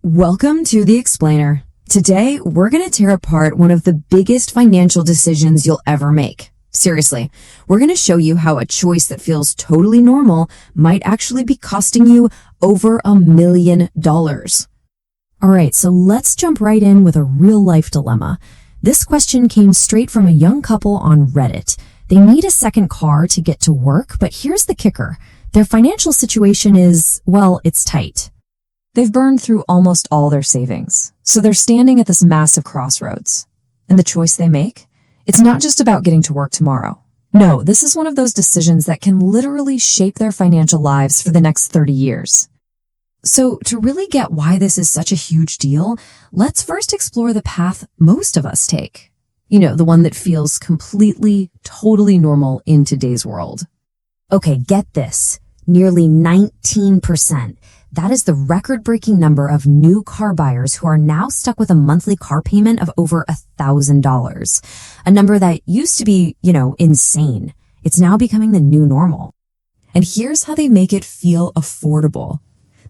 Welcome to The Explainer. Today, we're going to tear apart one of the biggest financial decisions you'll ever make. Seriously, we're going to show you how a choice that feels totally normal might actually be costing you over $1 million. All right, so let's jump right in with a real-life dilemma. This question came straight from a young couple on Reddit. They need a second car to get to work, but here's the kicker. Their financial situation is, well, it's tight. They've burned through almost all their savings, so they're standing at this massive crossroads. And the choice they make? It's not just about getting to work tomorrow. No, this is one of those decisions that can literally shape their financial lives for the next 30 years. So to really get why this is such a huge deal, let's first explore the path most of us take. You know, the one that feels completely, totally normal in today's world. Okay, get this. Nearly 19%. That is the record-breaking number of new car buyers who are now stuck with a monthly car payment of over $1,000. A number that used to be, insane. It's now becoming the new normal. And here's how they make it feel affordable.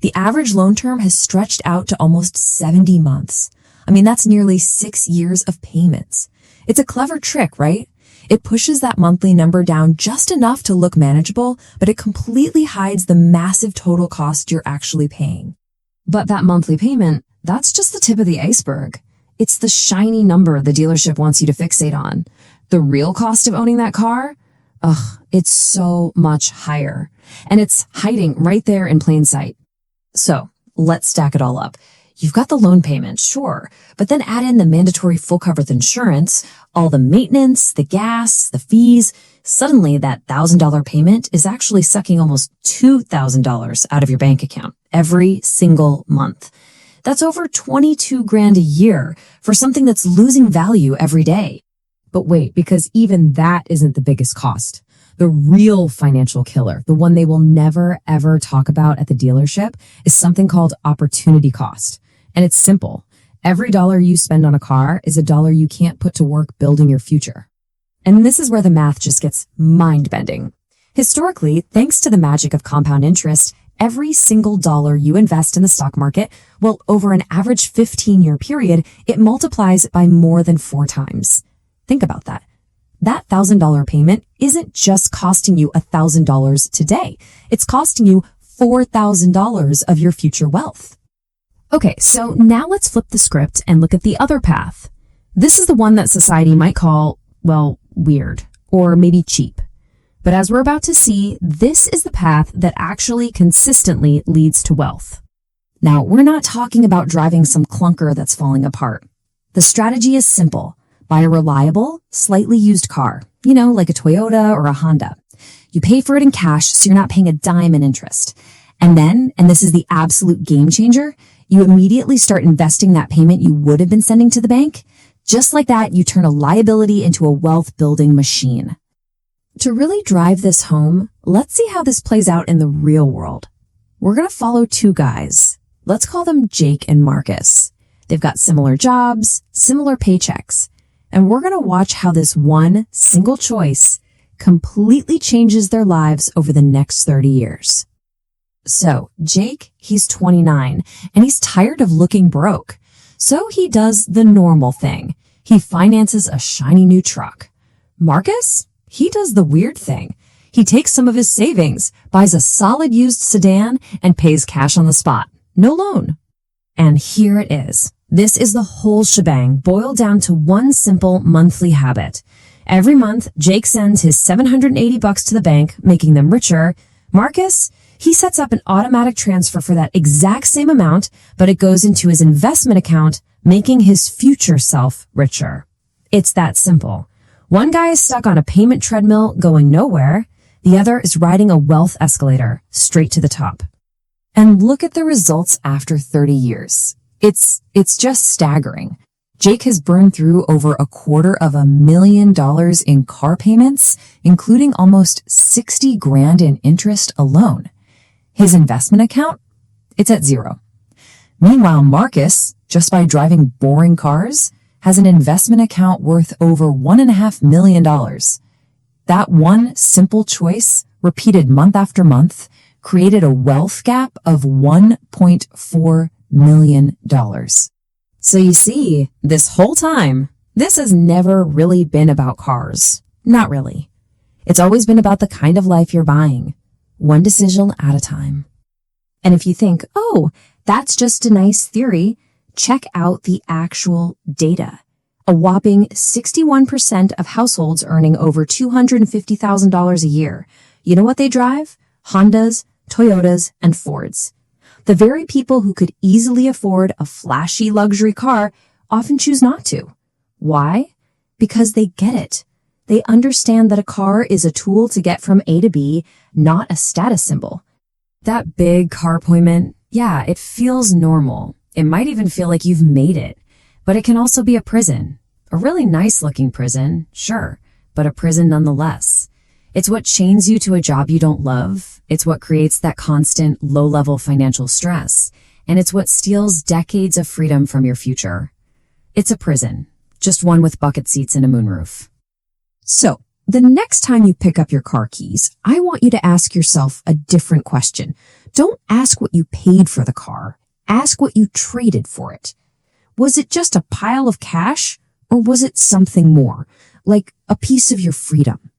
The average loan term has stretched out to almost 70 months. I mean, that's nearly 6 years of payments. It's a clever trick, right? It pushes that monthly number down just enough to look manageable, but it completely hides the massive total cost you're actually paying. But that monthly payment, that's just the tip of the iceberg. It's the shiny number the dealership wants you to fixate on. The real cost of owning that car? It's so much higher. And it's hiding right there in plain sight. So, let's stack it all up. You've got the loan payment, sure, but then add in the mandatory full coverage insurance, all the maintenance, the gas, the fees. Suddenly, that $1,000 payment is actually sucking almost $2,000 out of your bank account every single month. That's over 22 grand a year for something that's losing value every day. But wait, because even that isn't the biggest cost. The real financial killer, the one they will never, ever talk about at the dealership, is something called opportunity cost. And it's simple. Every dollar you spend on a car is a dollar you can't put to work building your future. And this is where the math just gets mind-bending. Historically, thanks to the magic of compound interest, every single dollar you invest in the stock market, well, over an average 15-year period, it multiplies by more than 4 times. Think about that. That $1,000 payment isn't just costing you $1,000 today. It's costing you $4,000 of your future wealth. Okay, so now let's flip the script and look at the other path. This is the one that society might call, well, weird, or maybe cheap. But as we're about to see, this is the path that actually consistently leads to wealth. Now, we're not talking about driving some clunker that's falling apart. The strategy is simple. Buy a reliable, slightly used car, like a Toyota or a Honda. You pay for it in cash, so you're not paying a dime in interest. And then, and this is the absolute game changer, you immediately start investing that payment you would have been sending to the bank. Just like that, you turn a liability into a wealth-building machine. To really drive this home, let's see how this plays out in the real world. We're going to follow 2 guys. Let's call them Jake and Marcus. They've got similar jobs, similar paychecks. And we're going to watch how this one single choice completely changes their lives over the next 30 years. So, Jake, he's 29, and he's tired of looking broke. So he does the normal thing. He finances a shiny new truck. Marcus, he does the weird thing. He takes some of his savings, buys a solid used sedan, and pays cash on the spot. No loan. And here it is. This is the whole shebang boiled down to one simple monthly habit. Every month, Jake sends his $780 to the bank, making them richer. Marcus, he sets up an automatic transfer for that exact same amount, but it goes into his investment account, making his future self richer. It's that simple. One guy is stuck on a payment treadmill going nowhere. The other is riding a wealth escalator straight to the top. And look at the results after 30 years. It's just staggering. Jake has burned through over $250,000 in car payments, including almost 60 grand in interest alone. His investment account? It's at 0. Meanwhile, Marcus, just by driving boring cars, has an investment account worth over $1.5 million. That one simple choice, repeated month after month, created a wealth gap of $1.4 million. So you see, this whole time, this has never really been about cars. Not really. It's always been about the kind of life you're buying, one decision at a time. And if you think, oh, that's just a nice theory, check out the actual data. A whopping 61% of households earning over $250,000 a year. You know what they drive? Hondas, Toyotas, and Fords. The very people who could easily afford a flashy luxury car often choose not to. Why? Because they get it. They understand that a car is a tool to get from A to B, not a status symbol. That big car appointment, yeah, it feels normal. It might even feel like you've made it. But it can also be a prison. A really nice-looking prison, sure, but a prison nonetheless. It's what chains you to a job you don't love. It's what creates that constant, low-level financial stress. And it's what steals decades of freedom from your future. It's a prison, just one with bucket seats and a moonroof. So, the next time you pick up your car keys, I want you to ask yourself a different question. Don't ask what you paid for the car. Ask what you traded for it. Was it just a pile of cash, or was it something more, like a piece of your freedom?